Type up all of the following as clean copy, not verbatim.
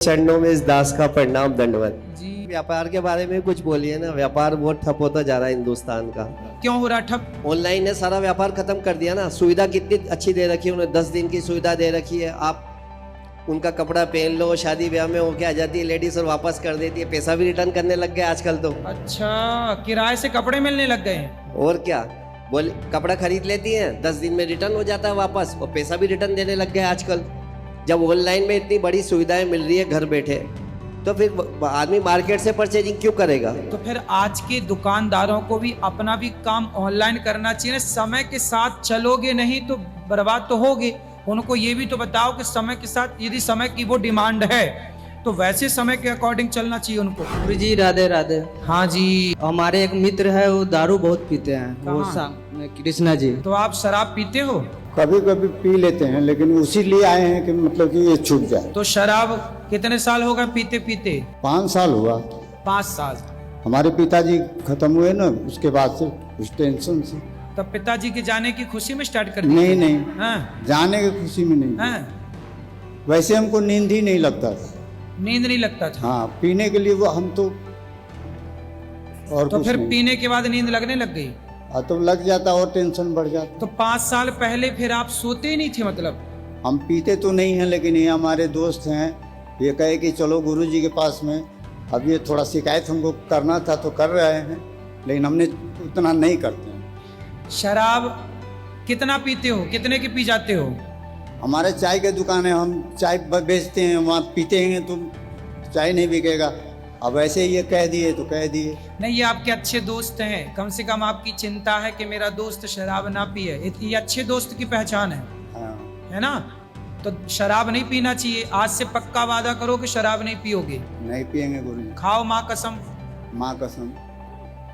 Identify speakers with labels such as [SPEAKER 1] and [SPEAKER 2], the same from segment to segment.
[SPEAKER 1] चरणों में इस दास का प्रणाम दंडवत
[SPEAKER 2] जी।
[SPEAKER 1] व्यापार के बारे में कुछ बोलिए ना। व्यापार बहुत ठप होता जा रहा है हिंदुस्तान का।
[SPEAKER 2] क्यों हो रहा ठप?
[SPEAKER 1] ऑनलाइन ने सारा व्यापार खत्म कर दिया ना। सुविधा कितनी अच्छी दे रखी है उन्होंने, 10 दिन की सुविधा दे रखी है। आप उनका कपड़ा पहन लो, शादी ब्याह में होके आ जाती है लेडीज और वापस कर देती है। पैसा भी रिटर्न करने लग गए आजकल तो।
[SPEAKER 2] अच्छा, किराए से कपड़े मिलने लग गए हैं।
[SPEAKER 1] और क्या बोल, कपड़ा खरीद लेती हैं, 10 दिन में रिटर्न हो जाता है वापस, और पैसा भी रिटर्न देने लग गए आजकल। जब ऑनलाइन में इतनी बड़ी सुविधाएं मिल रही है घर बैठे, तो फिर आदमी मार्केट से परचेजिंग क्यों करेगा?
[SPEAKER 2] तो फिर आज के दुकानदारों को भी अपना भी काम ऑनलाइन करना चाहिए। समय के साथ चलोगे नहीं तो बर्बाद तो होगे। उनको ये भी तो बताओ कि समय के साथ यदि समय की वो डिमांड है तो वैसे समय के अकॉर्डिंग चलना चाहिए उनको।
[SPEAKER 3] गुरु जी राधे राधे।
[SPEAKER 2] हाँ जी।
[SPEAKER 3] हमारे एक मित्र है, वो दारू बहुत पीते हैं। वो
[SPEAKER 2] कहाँ?
[SPEAKER 3] कृष्णा जी।
[SPEAKER 2] तो आप शराब पीते हो?
[SPEAKER 4] कभी कभी पी लेते हैं, लेकिन उसी लिए आए हैं कि मतलब कि ये छूट जाए।
[SPEAKER 2] तो शराब कितने साल हो गए पीते पीते?
[SPEAKER 4] 5 साल हुआ।
[SPEAKER 2] 5 साल।
[SPEAKER 4] हमारे पिताजी खत्म हुए ना, उसके बाद से उस टेंशन से।
[SPEAKER 2] तब पिताजी के जाने की खुशी में स्टार्ट कर दिया?
[SPEAKER 4] नहीं नहीं,
[SPEAKER 2] हाँ?
[SPEAKER 4] जाने की खुशी में नहीं।
[SPEAKER 2] हाँ?
[SPEAKER 4] वैसे हमको नींद ही नहीं लगता था।
[SPEAKER 2] नींद नहीं लगता था?
[SPEAKER 4] हाँ, पीने के लिए वो हम तो और
[SPEAKER 2] तो
[SPEAKER 4] कुछ
[SPEAKER 2] फिर
[SPEAKER 4] नहीं।
[SPEAKER 2] पीने के बाद नींद लगने लग गई?
[SPEAKER 4] हाँ, तो लग जाता और टेंशन बढ़ जाता।
[SPEAKER 2] तो 5 साल पहले फिर आप सोते ही नहीं थे मतलब?
[SPEAKER 4] हम पीते तो नहीं हैं, लेकिन ये हमारे दोस्त हैं, ये कहे कि चलो गुरुजी के पास में। अब ये थोड़ा शिकायत हमको करना था तो कर रहे हैं, लेकिन हमने उतना नहीं करते हैं।
[SPEAKER 2] शराब कितना पीते हो? कितने की पी जाते हो?
[SPEAKER 4] हमारे चाय की दुकान है, हम चाय बेचते हैं, वहाँ पीते हैं तो चाय नहीं बिकेगा। अब ऐसे ये कह दिए तो कह दिए।
[SPEAKER 2] नहीं, ये आपके अच्छे दोस्त हैं, कम से कम आपकी चिंता है कि मेरा दोस्त शराब ना पिए। ये अच्छे दोस्त की पहचान है,
[SPEAKER 4] हाँ,
[SPEAKER 2] है ना? तो शराब नहीं पीना चाहिए। आज से पक्का वादा करो कि शराब नहीं पियोगे।
[SPEAKER 4] नहीं पियेंगे गुरुजी।
[SPEAKER 2] खाओ माँ कसम।
[SPEAKER 4] माँ कसम।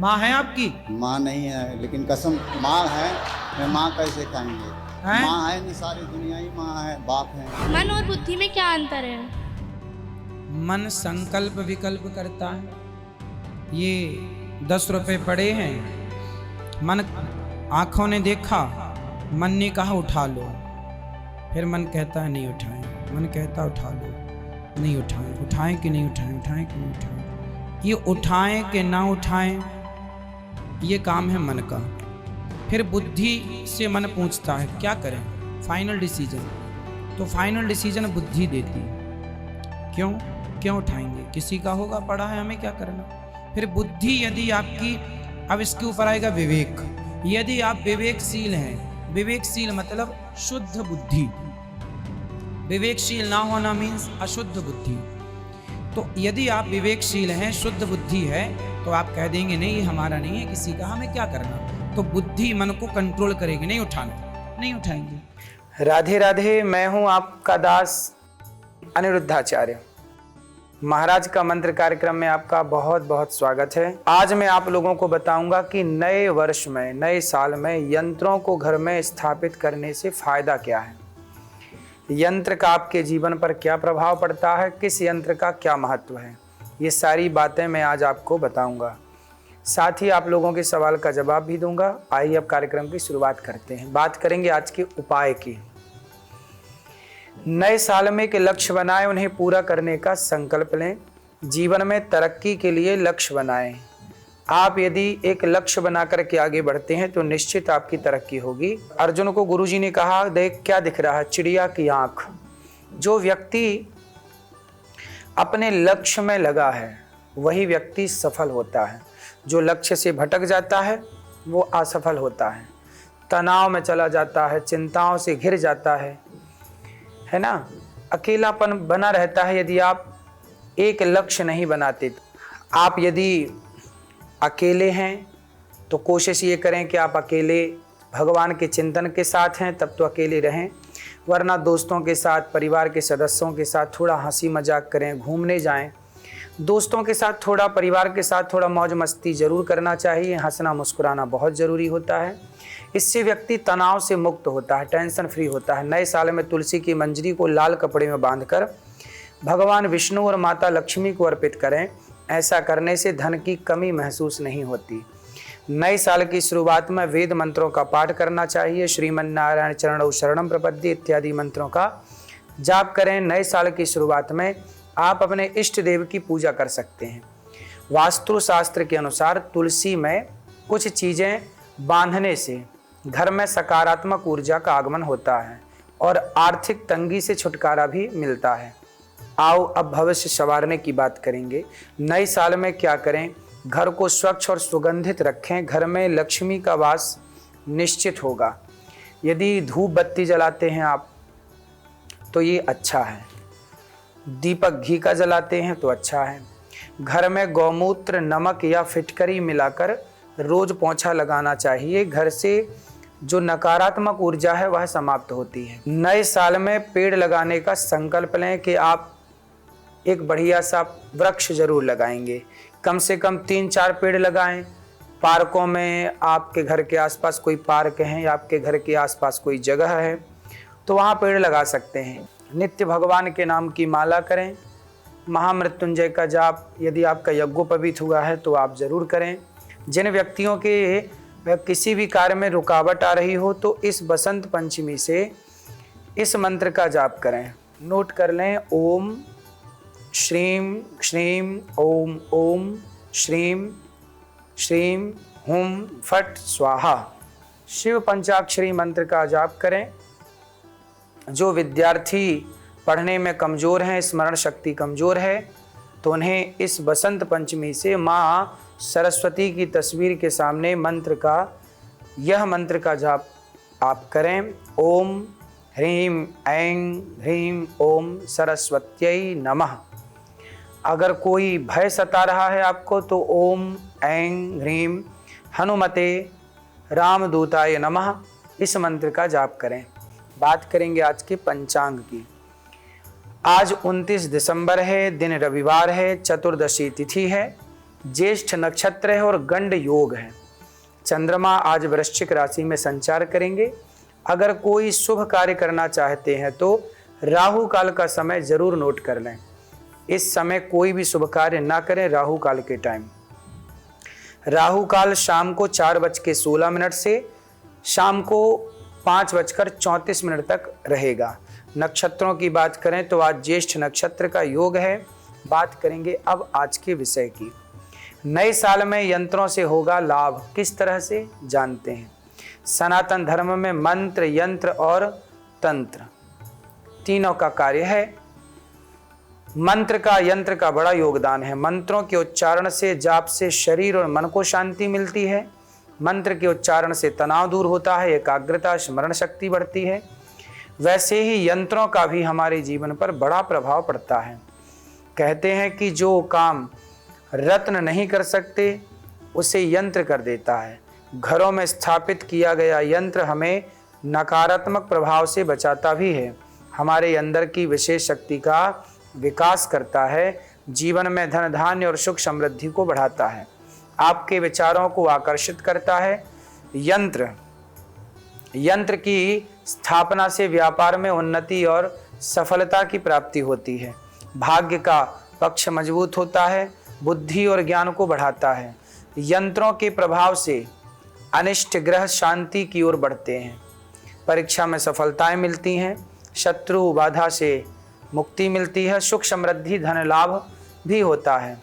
[SPEAKER 2] माँ है आपकी?
[SPEAKER 4] माँ नहीं है, लेकिन कसम माँ है। मैं माँ कैसे खाएंगे?
[SPEAKER 2] हैं?
[SPEAKER 4] माँ है ना, सारी दुनिया ही माँ है, बाप है।
[SPEAKER 5] मन और बुद्धि में क्या अंतर है?
[SPEAKER 2] मन संकल्प विकल्प करता है। ये 10 रुपए पड़े हैं, मन आंखों ने देखा, मन ने कहा उठा लो, फिर मन कहता है नहीं उठाएं, मन कहता उठा लो, नहीं उठाएं, उठाएं कि नहीं उठाएं, उठाएं कि नहीं उठाएं। ये उठाएं कि ना उठाएं, ये काम है मन का। फिर बुद्धि से मन पूछता है क्या करें, फाइनल डिसीजन। तो फाइनल डिसीजन बुद्धि देती है। क्यों उठाएंगे? किसी का होगा पड़ा है, हमें क्या करना। फिर बुद्धि यदि आपकी, अब इसके ऊपर आएगा विवेक। यदि आप विवेकशील हैं, विवेकशील मतलब शुद्ध बुद्धि। विवेकशील ना होना मीन्स अशुद्ध बुद्धि। तो यदि आप विवेकशील हैं, शुद्ध बुद्धि है, तो आप कह देंगे नहीं ये हमारा नहीं है, किसी का, हमें क्या करना। तो बुद्धि मन को कंट्रोल करेगी, नहीं उठाना, नहीं उठाएंगे।
[SPEAKER 6] राधे राधे। मैं हूं आपका दास अनिरुद्धाचार्य। महाराज का मंत्र कार्यक्रम में आपका बहुत बहुत स्वागत है। आज मैं आप लोगों को बताऊंगा कि नए वर्ष में, नए साल में यंत्रों को घर में स्थापित करने से फायदा क्या है, यंत्र का आपके जीवन पर क्या प्रभाव पड़ता है, किस यंत्र का क्या महत्व है, ये सारी बातें मैं आज आपको बताऊंगा। साथ ही आप लोगों के सवाल का जवाब भी दूंगा। आइए अब कार्यक्रम की शुरुआत करते हैं। बात करेंगे आज के उपाय की। नए साल में एक लक्ष्य बनाएं, उन्हें पूरा करने का संकल्प लें। जीवन में तरक्की के लिए लक्ष्य बनाएं। आप यदि एक लक्ष्य बना करके आगे बढ़ते हैं तो निश्चित आपकी तरक्की होगी। अर्जुन को गुरुजी ने कहा, देख क्या दिख रहा है, चिड़िया की आंख। जो व्यक्ति अपने लक्ष्य में लगा है वही व्यक्ति सफल होता है। जो लक्ष्य से भटक जाता है वो असफल होता है, तनाव में चला जाता है, चिंताओं से घिर जाता है ना। अकेलापन बना रहता है यदि आप एक लक्ष्य नहीं बनाते। आप यदि अकेले हैं तो कोशिश ये करें कि आप अकेले भगवान के चिंतन के साथ हैं, तब तो अकेले रहें, वरना दोस्तों के साथ, परिवार के सदस्यों के साथ थोड़ा हंसी मजाक करें, घूमने जाएं। दोस्तों के साथ थोड़ा, परिवार के साथ थोड़ा मौज मस्ती जरूर करना चाहिए। हंसना मुस्कुराना बहुत ज़रूरी होता है। इससे व्यक्ति तनाव से मुक्त होता है, टेंशन फ्री होता है। नए साल में तुलसी की मंजरी को लाल कपड़े में बांधकर भगवान विष्णु और माता लक्ष्मी को अर्पित करें। ऐसा करने से धन की कमी महसूस नहीं होती। नए साल की शुरुआत में वेद मंत्रों का पाठ करना चाहिए। श्रीमन्नारायण चरणौ शरणम प्रपद्ये इत्यादि मंत्रों का जाप करें। नए साल की शुरुआत में आप अपने इष्ट देव की पूजा कर सकते हैं। वास्तु शास्त्र के अनुसार तुलसी में कुछ चीज़ें बांधने से घर में सकारात्मक ऊर्जा का आगमन होता है और आर्थिक तंगी से छुटकारा भी मिलता है। आओ अब भविष्य संवारने की बात करेंगे। नए साल में क्या करें? घर को स्वच्छ और सुगंधित रखें। घर में लक्ष्मी का वास निश्चित होगा। यदि धूप बत्ती जलाते हैं आप तो ये अच्छा है। दीपक घी का जलाते हैं तो अच्छा है। घर में गौमूत्र, नमक या फिटकरी मिलाकर रोज पोंछा लगाना चाहिए। घर से जो नकारात्मक ऊर्जा है वह समाप्त होती है। नए साल में पेड़ लगाने का संकल्प लें कि आप एक बढ़िया सा वृक्ष जरूर लगाएंगे। कम से कम 3-4 पेड़ लगाएं। पार्कों में, आपके घर के आसपास कोई पार्क है या आपके घर के आसपास कोई जगह है तो वहाँ पेड़ लगा सकते हैं। नित्य भगवान के नाम की माला करें। महामृत्युंजय का जाप यदि आपका यज्ञोपवीत हुआ है तो आप जरूर करें। जिन व्यक्तियों के किसी भी कार्य में रुकावट आ रही हो तो इस बसंत पंचमी से इस मंत्र का जाप करें। नोट कर लें, ओम श्रीम श्रीम ओम ओम श्रीम श्रीम हुम फट स्वाहा। शिव पंचाक्षरी मंत्र का जाप करें। जो विद्यार्थी पढ़ने में कमज़ोर हैं, स्मरण शक्ति कमज़ोर है, तो उन्हें इस बसंत पंचमी से माँ सरस्वती की तस्वीर के सामने यह मंत्र का जाप आप करें। ओम ह्रीम ऐं ह्रीम ओम सरस्वत्यै नमः। अगर कोई भय सता रहा है आपको तो ओम ऐं ह्रीम हनुमते रामदूताय नमः इस मंत्र का जाप करें। बात करेंगे आज के पंचांग की। आज 29 दिसंबर है, दिन रविवार है, चतुर्दशी तिथि है, ज्येष्ठ नक्षत्र है और गंड योग है। चंद्रमा आज वृश्चिक राशि में संचार करेंगे। अगर कोई शुभ कार्य करना चाहते हैं तो राहु काल का समय जरूर नोट कर लें। इस समय कोई भी शुभ कार्य ना करें राहु काल के टाइम। राहु काल शाम को 4:16 से शाम को 5:34 तक रहेगा। नक्षत्रों की बात करें तो आज ज्येष्ठ नक्षत्र का योग है। बात करेंगे अब आज के विषय की। नए साल में यंत्रों से होगा लाभ, किस तरह से जानते हैं। सनातन धर्म में मंत्र, यंत्र और तंत्र तीनों का कार्य है। मंत्र का, यंत्र का बड़ा योगदान है। मंत्रों के उच्चारण से, जाप से शरीर और मन को शांति मिलती है। मंत्र के उच्चारण से तनाव दूर होता है, एकाग्रता, स्मरण शक्ति बढ़ती है। वैसे ही यंत्रों का भी हमारे जीवन पर बड़ा प्रभाव पड़ता है। कहते हैं कि जो काम रत्न नहीं कर सकते उसे यंत्र कर देता है। घरों में स्थापित किया गया यंत्र हमें नकारात्मक प्रभाव से बचाता भी है, हमारे अंदर की विशेष शक्ति का विकास करता है, जीवन में धन धान्य और सुख समृद्धि को बढ़ाता है, आपके विचारों को आकर्षित करता है। यंत्र की स्थापना से व्यापार में उन्नति और सफलता की प्राप्ति होती है। भाग्य का पक्ष मजबूत होता है, बुद्धि और ज्ञान को बढ़ाता है। यंत्रों के प्रभाव से अनिष्ट ग्रह शांति की ओर बढ़ते हैं, परीक्षा में सफलताएं मिलती हैं, शत्रु बाधा से मुक्ति मिलती है, सुख समृद्धि धन लाभ भी होता है।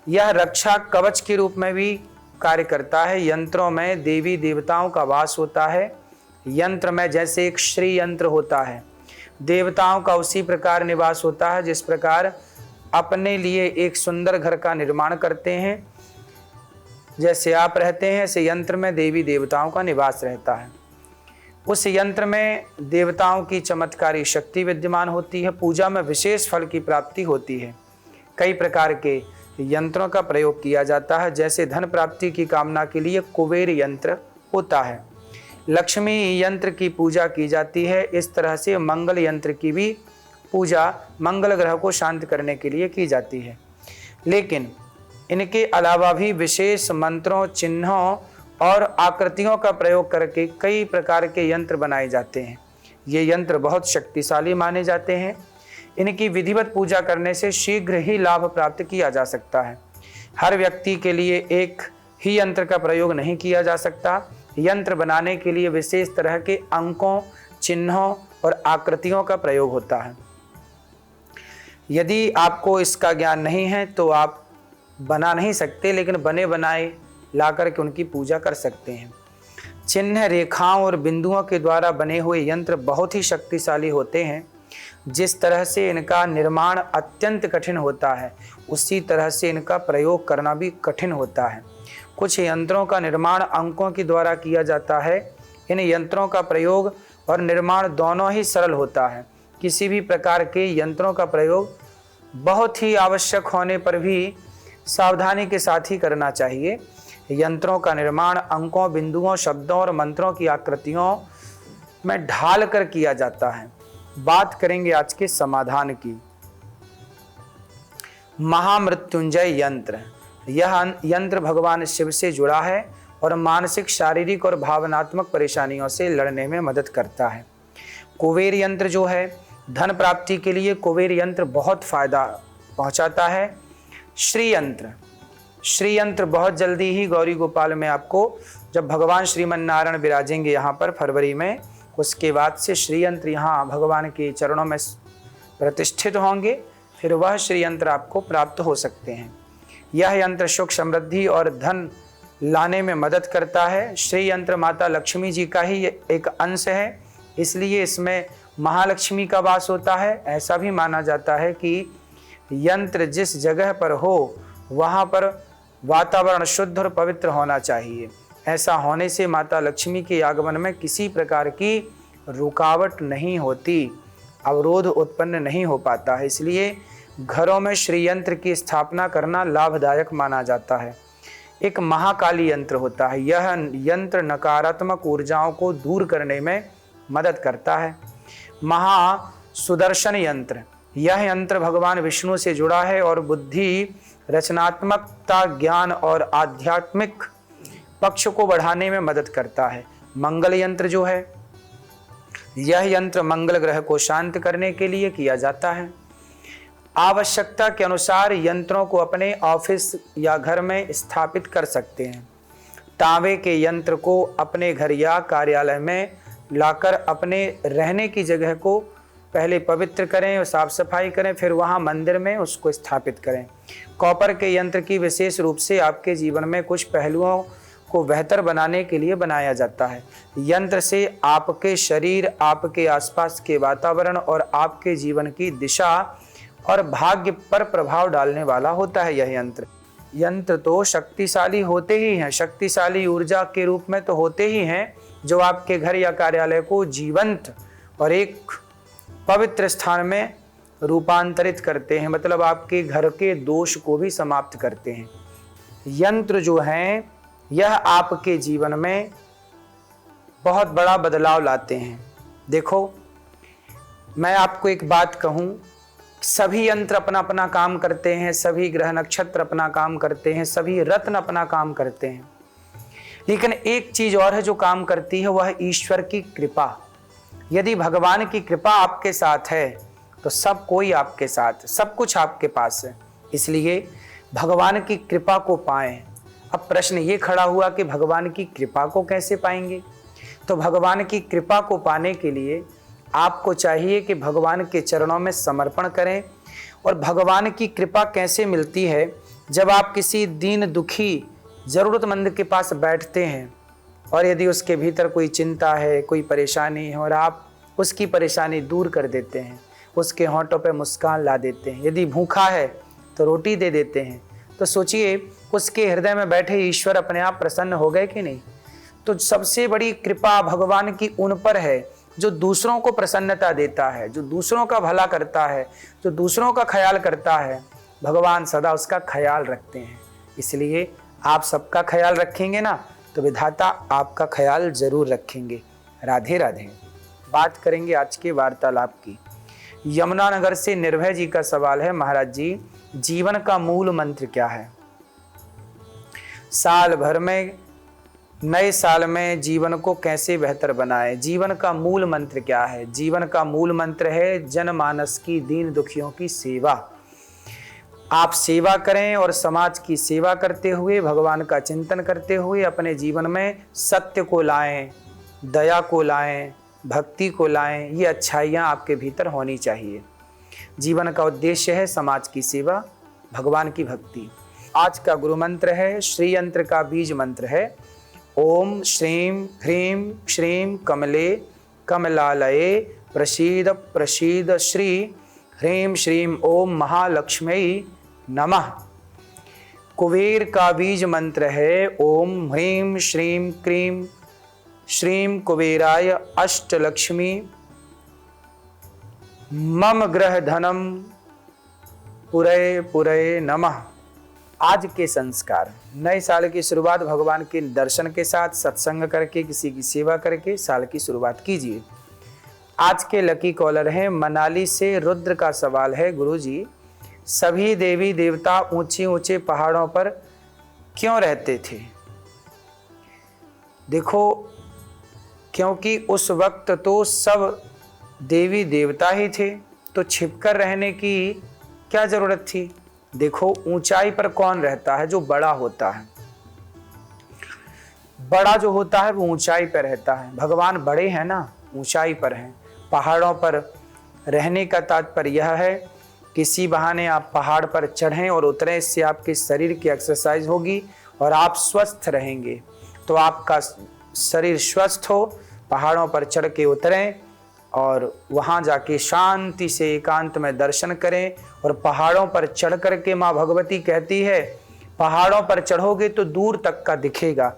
[SPEAKER 6] यह रक्षा कवच के रूप में भी कार्य करता है। यंत्रों में देवी देवताओं का वास होता है। यंत्र में जैसे एक श्री यंत्र होता है, देवताओं का उसी प्रकार निवास होता है। जिस प्रकार अपने लिए एक सुंदर घर का निर्माण करते हैं, जैसे आप रहते हैं, ऐसे यंत्र में देवी देवताओं का निवास रहता है। उस यंत्र में देवताओं की चमत्कारी शक्ति विद्यमान होती है। पूजा में विशेष फल की प्राप्ति होती है। कई प्रकार के यंत्रों का प्रयोग किया जाता है, जैसे धन प्राप्ति की कामना के लिए कुबेर यंत्र होता है, लक्ष्मी यंत्र की पूजा की जाती है। इस तरह से मंगल यंत्र की भी पूजा मंगल ग्रह को शांत करने के लिए की जाती है। लेकिन इनके अलावा भी विशेष मंत्रों, चिन्हों और आकृतियों का प्रयोग करके कई प्रकार के यंत्र बनाए जाते हैं। ये यंत्र बहुत शक्तिशाली माने जाते हैं। इनकी विधिवत पूजा करने से शीघ्र ही लाभ प्राप्त किया जा सकता है। हर व्यक्ति के लिए एक ही यंत्र का प्रयोग नहीं किया जा सकता। यंत्र बनाने के लिए विशेष तरह के अंकों, चिन्हों और आकृतियों का प्रयोग होता है। यदि आपको इसका ज्ञान नहीं है तो आप बना नहीं सकते, लेकिन बने बनाए ला करके उनकी पूजा कर सकते हैं। चिन्ह, रेखाओं और बिंदुओं के द्वारा बने हुए यंत्र बहुत ही शक्तिशाली होते हैं। जिस तरह से इनका निर्माण अत्यंत कठिन होता है, उसी तरह से इनका प्रयोग करना भी कठिन होता है। कुछ यंत्रों का निर्माण अंकों के द्वारा किया जाता है। इन यंत्रों का प्रयोग और निर्माण दोनों ही सरल होता है। किसी भी प्रकार के यंत्रों का प्रयोग बहुत ही आवश्यक होने पर भी सावधानी के साथ ही करना चाहिए। यंत्रों का निर्माण अंकों, बिंदुओं, शब्दों और मंत्रों की आकृतियों में ढाल कर किया जाता है। बात करेंगे आज के समाधान की। महामृत्युंजय यंत्र, यह यंत्र भगवान शिव से जुड़ा है और मानसिक, शारीरिक और भावनात्मक परेशानियों से लड़ने में मदद करता है। कुबेर यंत्र जो है, धन प्राप्ति के लिए कुबेर यंत्र बहुत फायदा पहुंचाता है। श्री यंत्र, श्री यंत्र बहुत जल्दी ही गौरी गोपाल में आपको, जब भगवान श्रीमन नारायण विराजेंगे यहाँ पर फरवरी में, उसके बाद से श्री यंत्र यहाँ भगवान के चरणों में प्रतिष्ठित होंगे, फिर वह श्री यंत्र आपको प्राप्त हो सकते हैं। यह यंत्र सुख, समृद्धि और धन लाने में मदद करता है। श्री यंत्र माता लक्ष्मी जी का ही एक अंश है, इसलिए इसमें महालक्ष्मी का वास होता है। ऐसा भी माना जाता है कि यंत्र जिस जगह पर हो वहाँ पर वातावरण शुद्ध और पवित्र होना चाहिए। ऐसा होने से माता लक्ष्मी के आगमन में किसी प्रकार की रुकावट नहीं होती, अवरोध उत्पन्न नहीं हो पाता है। इसलिए घरों में श्री यंत्र की स्थापना करना लाभदायक माना जाता है। एक महाकाली यंत्र होता है। यह यंत्र नकारात्मक ऊर्जाओं को दूर करने में मदद करता है। महासुदर्शन यंत्र, यह यंत्र भगवान विष्णु से जुड़ा है और बुद्धि, रचनात्मकता, ज्ञान और आध्यात्मिक पक्ष को बढ़ाने में मदद करता है। मंगल यंत्र जो है, यह यंत्र मंगल ग्रह को शांत करने के लिए किया जाता है। आवश्यकता के अनुसार यंत्रों को अपने ऑफिस या घर में स्थापित कर सकते हैं। तांबे के यंत्र को अपने घर या कार्यालय में लाकर अपने रहने की जगह को पहले पवित्र करें और साफ सफाई करें, फिर वहां मंदिर में उसको स्थापित करें। कॉपर के यंत्र की विशेष रूप से आपके जीवन में कुछ पहलुओं को बेहतर बनाने के लिए बनाया जाता है। यंत्र से आपके शरीर, आपके आसपास के वातावरण और आपके जीवन की दिशा और भाग्य पर प्रभाव डालने वाला होता है। यह यंत्र तो शक्तिशाली होते ही हैं, शक्तिशाली ऊर्जा के रूप में तो होते ही हैं, जो आपके घर या कार्यालय को जीवंत और एक पवित्र स्थान में रूपांतरित करते हैं, मतलब आपके घर के दोष को भी समाप्त करते हैं। यंत्र जो हैं यह आपके जीवन में बहुत बड़ा बदलाव लाते हैं। देखो, मैं आपको एक बात कहूं, सभी यंत्र अपना अपना काम करते हैं, सभी ग्रह नक्षत्र अपना काम करते हैं, सभी रत्न अपना काम करते हैं, लेकिन एक चीज और है जो काम करती है, वह ईश्वर की कृपा। यदि भगवान की कृपा आपके साथ है तो सब कोई आपके साथ, सब कुछ आपके पास है। इसलिए भगवान की कृपा को पाएं। अब प्रश्न ये खड़ा हुआ कि भगवान की कृपा को कैसे पाएंगे? तो भगवान की कृपा को पाने के लिए आपको चाहिए कि भगवान के चरणों में समर्पण करें। और भगवान की कृपा कैसे मिलती है? जब आप किसी दीन दुखी ज़रूरतमंद के पास बैठते हैं और यदि उसके भीतर कोई चिंता है, कोई परेशानी है और आप उसकी परेशानी दूर कर देते हैं, उसके होंठों पे मुस्कान ला देते हैं, यदि भूखा है तो रोटी दे देते हैं, तो सोचिए उसके हृदय में बैठे ईश्वर अपने आप प्रसन्न हो गए कि नहीं? तो सबसे बड़ी कृपा भगवान की उन पर है जो दूसरों को प्रसन्नता देता है, जो दूसरों का भला करता है, जो दूसरों का ख्याल करता है। भगवान सदा उसका ख्याल रखते हैं। इसलिए आप सबका ख्याल रखेंगे ना, तो विधाता आपका ख्याल जरूर रखेंगे। राधे राधे। बात करेंगे आज के वार्तालाप की। यमुनानगर से निर्भय जी का सवाल है, महाराज जी, जीवन का मूल मंत्र क्या है? साल भर में, नए साल में जीवन को कैसे बेहतर बनाए? जीवन का मूल मंत्र क्या है? जीवन का मूल मंत्र है जनमानस की, दीन दुखियों की सेवा। आप सेवा करें और समाज की सेवा करते हुए, भगवान का चिंतन करते हुए अपने जीवन में सत्य को लाएं, दया को लाएं, भक्ति को लाएं। ये अच्छाइयाँ आपके भीतर होनी चाहिए। जीवन का उद्देश्य है समाज की सेवा, भगवान की भक्ति। आज का गुरु मंत्र है, श्री यंत्र का बीज मंत्र है ओम श्रीम ह्रीम श्रीम कमले कमलालये प्रसीद प्रसीद श्री ह्रीम श्रीम ओम महालक्ष्मी नमः। कुबेर का बीज मंत्र है ओम ह्रीम श्रीम क्रीम श्रीम कुबेराय अष्टलक्ष्मी मम ग्रह धनम पुरय पुरय नमः। आज के संस्कार, नए साल की शुरुआत भगवान के दर्शन के साथ, सत्संग करके, किसी की सेवा करके साल की शुरुआत कीजिए। आज के लकी कॉलर हैं मनाली से। रुद्र का सवाल है, गुरुजी सभी देवी देवता ऊंचे ऊंचे पहाड़ों पर क्यों रहते थे? देखो, क्योंकि उस वक्त तो सब देवी देवता ही थे, तो छिपकर रहने की क्या जरूरत थी? देखो, ऊंचाई पर कौन रहता है? जो बड़ा होता है। बड़ा जो होता है वो ऊंचाई पर रहता है। भगवान बड़े हैं ना, ऊंचाई पर हैं। पहाड़ों पर रहने का तात्पर्य यह है, किसी बहाने आप पहाड़ पर चढ़ें और उतरें, इससे आपके शरीर की एक्सरसाइज होगी और आप स्वस्थ रहेंगे। तो आपका शरीर स्वस्थ हो, पहाड़ों पर चढ़ के उतरें और वहाँ जाके शांति से एकांत में दर्शन करें। और पहाड़ों पर चढ़ करके माँ भगवती कहती है, पहाड़ों पर चढ़ोगे तो दूर तक का दिखेगा,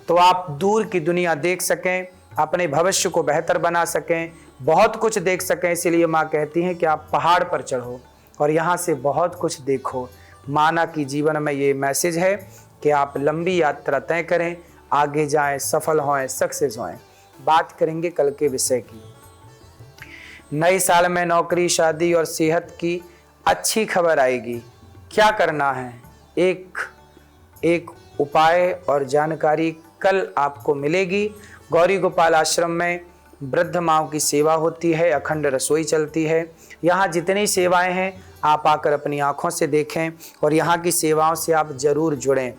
[SPEAKER 6] तो आप दूर की दुनिया देख सकें, अपने भविष्य को बेहतर बना सकें, बहुत कुछ देख सकें। इसलिए माँ कहती हैं कि आप पहाड़ पर चढ़ो और यहाँ से बहुत कुछ देखो। माना कि जीवन में ये मैसेज है कि आप लंबी यात्रा तय करें, आगे जाएं, सफल होएं, सक्सेस होएं। बात करेंगे कल के विषय की। नए साल में नौकरी, शादी और सेहत की अच्छी खबर आएगी। क्या करना है? एक उपाय और जानकारी कल आपको मिलेगी। गौरी गोपाल आश्रम में वृद्ध माँओं की सेवा होती है, अखंड रसोई चलती है। यहाँ जितनी सेवाएं हैं आप आकर अपनी आँखों से देखें और यहाँ की सेवाओं से आप जरूर जुड़ें,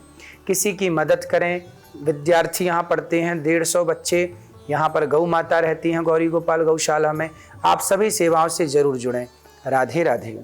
[SPEAKER 6] किसी की मदद करें। विद्यार्थी यहाँ पढ़ते हैं, 150 बच्चे यहाँ पर गौ माता रहती हैं गौरी गोपाल गौशाला में। आप सभी सेवाओं से जरूर जुड़ें। राधे राधे।